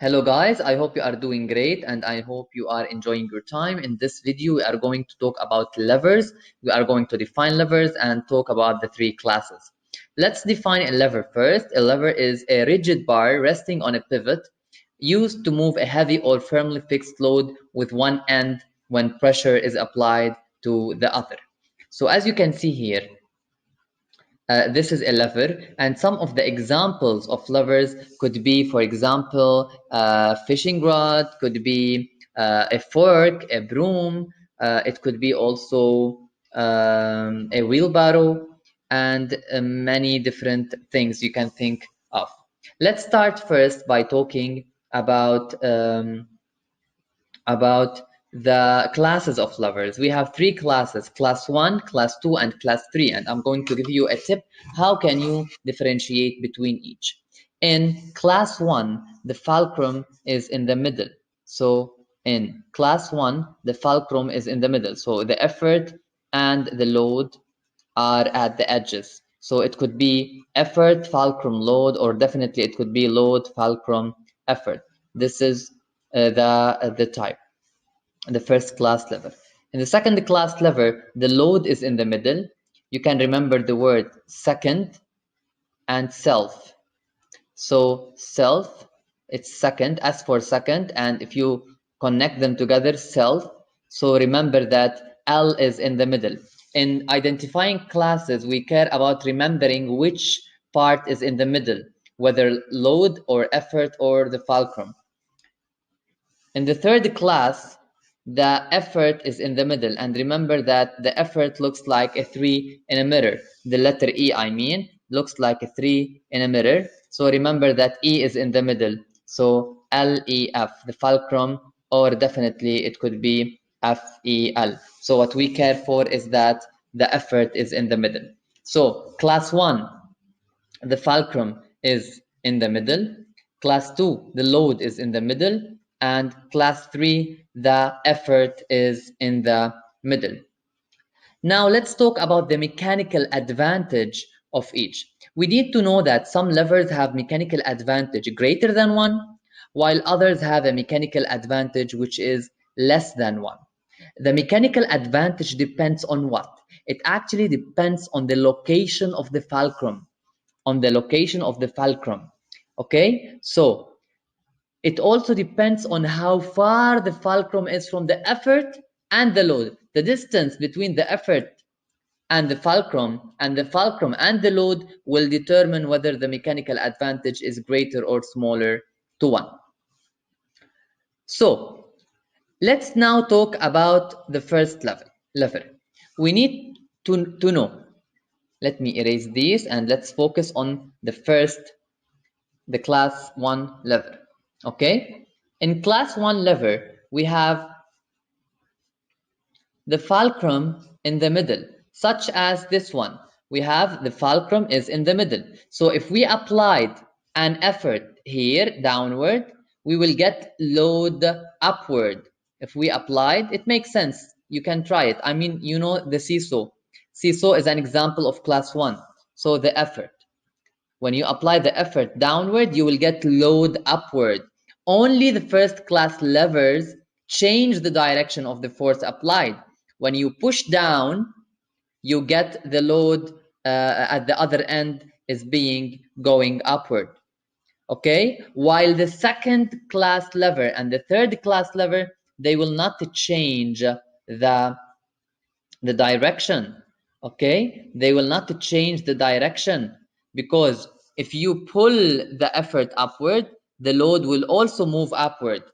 Hello guys, I hope you are doing great and I hope you are enjoying your time. In this video, we are going to talk about levers. We are going to define levers and talk about the three classes. Let's define a lever first. A lever is a rigid bar resting on a pivot used to move a heavy or firmly fixed load with one end when pressure is applied to the other. So as you can see here, this is a lever, and some of the examples of levers could be, for example, a fishing rod, could be a fork, a broom, it could be also a wheelbarrow, and many different things you can think of. Let's start first by talking about the classes of levers. We have three classes: class 1, class 2, and class 3, and I'm going to give you a tip how can you differentiate between each. In class 1, the fulcrum is in the middle. So in class 1, the fulcrum is in the middle, so the effort and the load are at the edges. So it could be effort fulcrum load, or definitely it could be load fulcrum effort. This is the type, the first class lever. In the second class lever, the load is in the middle. You can remember the word second and self. So self, it's second, as for second, and if you connect them together, self. So remember that L is in the middle. In identifying classes, we care about remembering which part is in the middle, whether load or effort or the fulcrum. In the third class, the effort is in the middle, and remember that the effort looks like a 3 in a mirror. The letter E, I mean, looks like a 3 in a mirror. So remember that E is in the middle. So LEF, the fulcrum, or definitely it could be FEL. So what we care for is that the effort is in the middle. So class 1, the fulcrum is in the middle. Class 2, the load is in the middle. And class 3, the effort is in the middle. Now let's talk about the mechanical advantage of each. We need to know that some levers have mechanical advantage greater than one, while others have a mechanical advantage which is less than one. The mechanical advantage depends on what? It actually depends on the location of the fulcrum. Okay, so it also depends on how far the fulcrum is from the effort and the load. The distance between the effort and the fulcrum and the load will determine whether the mechanical advantage is greater or smaller to 1. So let's now talk about the first lever. We need to know. Let me erase these and let's focus on the class 1 lever. Okay, in class 1 lever we have the fulcrum in the middle, such as this one. We have the fulcrum is in the middle. So if we applied an effort here downward, we will get load upward. If we applied, it makes sense. You can try it. I mean, you know the seesaw. Seesaw is an example of class 1. So the effort. When you apply the effort downward, you will get load upward. Only the first class levers change the direction of the force applied. When you push down, you get the load at the other end is going upward. Okay, while the second class lever and the third class lever, they will not change the direction. Okay, they will not change the direction, because if you pull the effort upward, the load will also move upward.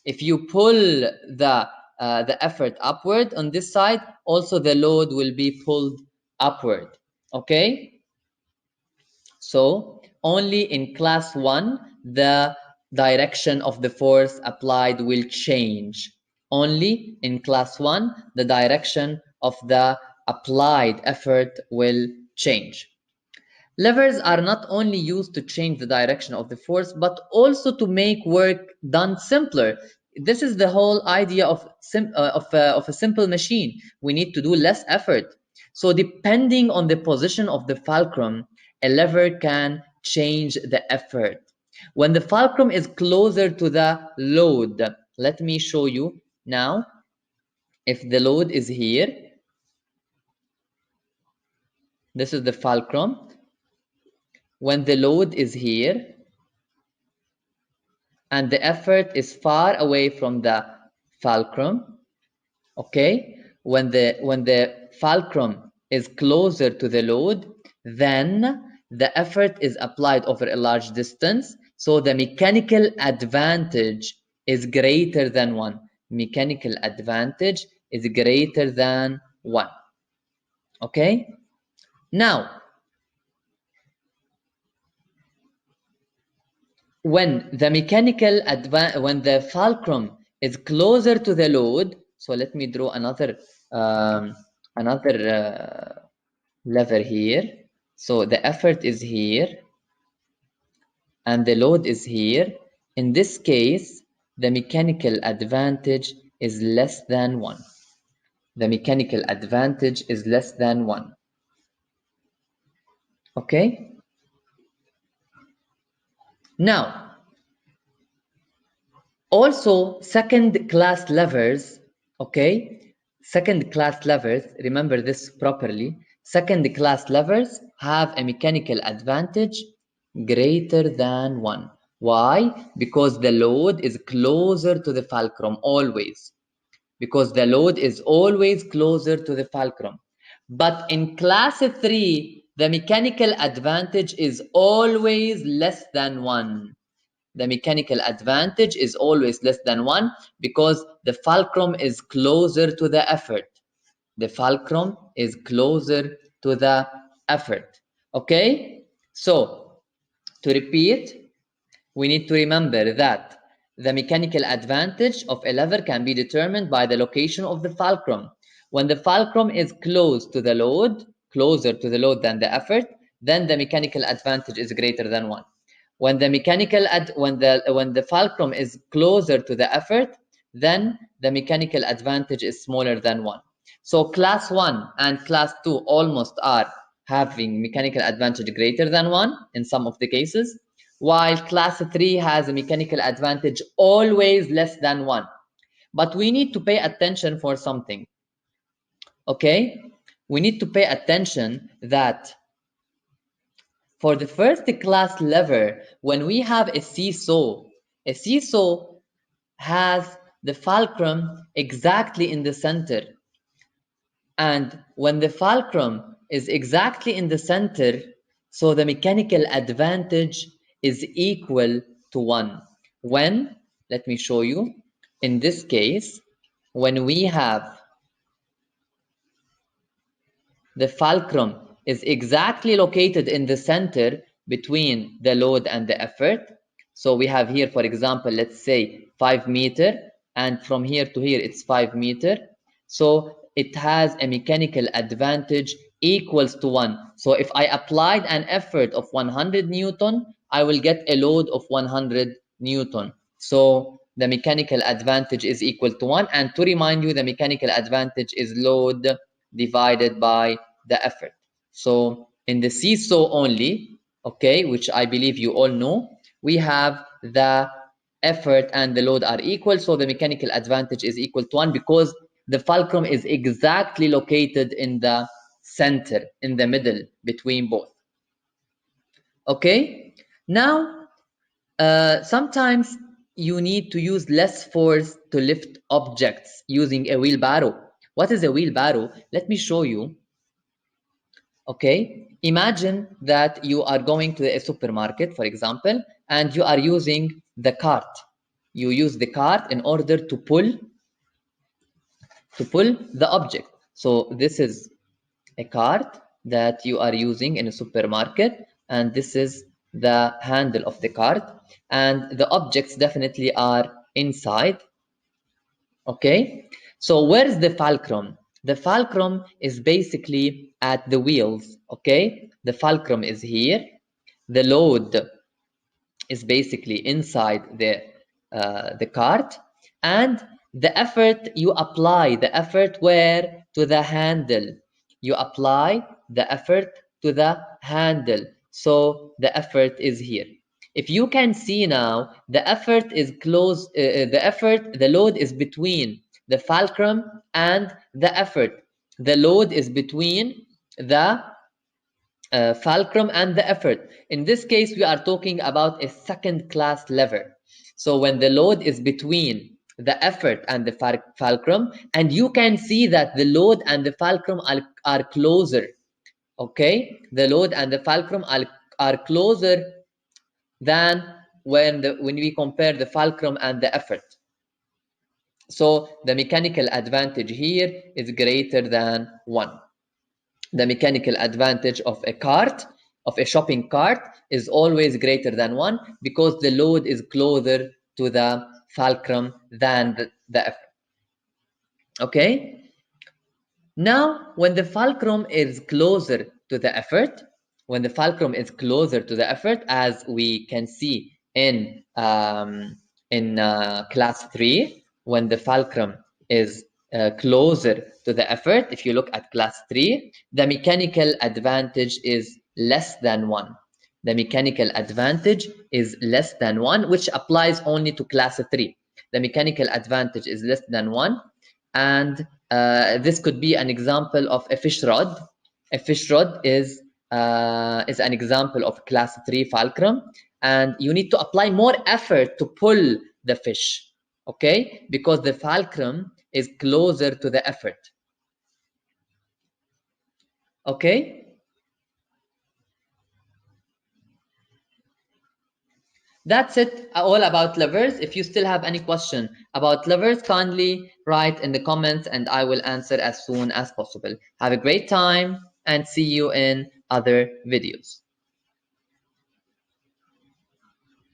If you pull the effort upward on this side, also the load will be pulled upward. Okay, so only in class 1 the direction of the force applied will change. Only in class 1 the direction of the applied effort will change. Levers are not only used to change the direction of the force, but also to make work done simpler. This is the whole idea of a simple machine. We need to do less effort. So depending on the position of the fulcrum, a lever can change the effort. When the fulcrum is closer to the load, let me show you now. If the load is here, this is the fulcrum. When the load is here and the effort is far away from the fulcrum, okay, when the fulcrum is closer to the load, then the effort is applied over a large distance, so the mechanical advantage is greater than 1. Mechanical advantage is greater than 1. Okay, now when the fulcrum is closer to the load, so let me draw um, another lever here. So the effort is here and the load is here. In this case, the mechanical advantage is less than 1. The mechanical advantage is less than 1. Okay? Now, also second class levers, okay? Second class levers, remember this properly. Second class levers have a mechanical advantage greater than 1. Why? Because the load is closer to the fulcrum always. Because the load is always closer to the fulcrum. But in class 3, the mechanical advantage is always less than 1. The mechanical advantage is always less than 1 because the fulcrum is closer to the effort. The fulcrum is closer to the effort. Okay? So, to repeat, we need to remember that the mechanical advantage of a lever can be determined by the location of the fulcrum. When the fulcrum is close to the load, closer to the load than the effort, then the mechanical advantage is greater than 1. When the fulcrum is closer to the effort, then the mechanical advantage is smaller than 1. So class 1 and class 2 almost are having mechanical advantage greater than 1 in some of the cases, while class 3 has a mechanical advantage always less than 1. But we need to pay attention for something. Okay? We need to pay attention that for the first class lever, when we have a seesaw has the fulcrum exactly in the center. And when the fulcrum is exactly in the center, so the mechanical advantage is equal to 1. When, let me show you, in this case, when we have the fulcrum is exactly located in the center between the load and the effort. So we have here, for example, let's say 5 meter, and from here to here it's 5 meter. So it has a mechanical advantage equals to 1. So if I applied an effort of 100 Newton, I will get a load of 100 Newton. So the mechanical advantage is equal to 1. And to remind you, the mechanical advantage is load divided by the effort. So in the seesaw only, okay, which I believe you all know, we have the effort and the load are equal, so the mechanical advantage is equal to 1 because the fulcrum is exactly located in the center, in the middle between both. Okay, now sometimes you need to use less force to lift objects using a wheelbarrow. What is a wheelbarrow? Let me show you. Okay, imagine that you are going to a supermarket, for example, and you are using the cart. You use the cart in order to pull the object. So this is a cart that you are using in a supermarket, and this is the handle of the cart, and the objects definitely are inside. Okay, so where's the fulcrum? The fulcrum is basically at the wheels. Okay, the fulcrum is here. The load is basically inside the cart, and the effort you apply, the effort where? To the handle. You apply the effort to the handle, so the effort is here. If you can see now, the effort is close. The load is between the fulcrum and the effort. The load is between the fulcrum and the effort. In this case, we are talking about a second class lever. So when the load is between the effort and the fulcrum, and you can see that the load and the fulcrum are closer. Okay, the load and the fulcrum are closer than when we compare the fulcrum and the effort. So the mechanical advantage here is greater than 1. The mechanical advantage of a cart, of a shopping cart, is always greater than 1 because the load is closer to the fulcrum than the effort. Okay? Now, when the fulcrum is closer to the effort, as we can see in class 3, when the fulcrum is closer to the effort, if you look at class 3, the mechanical advantage is less than 1. The mechanical advantage is less than 1, which applies only to class 3. The mechanical advantage is less than 1, and this could be an example of a fish rod. A fish rod is an example of class 3 fulcrum, and you need to apply more effort to pull the fish, okay? Because the fulcrum is closer to the effort, okay? That's it, all about levers. If you still have any question about levers, kindly write in the comments and I will answer as soon as possible. Have a great time and see you in other videos.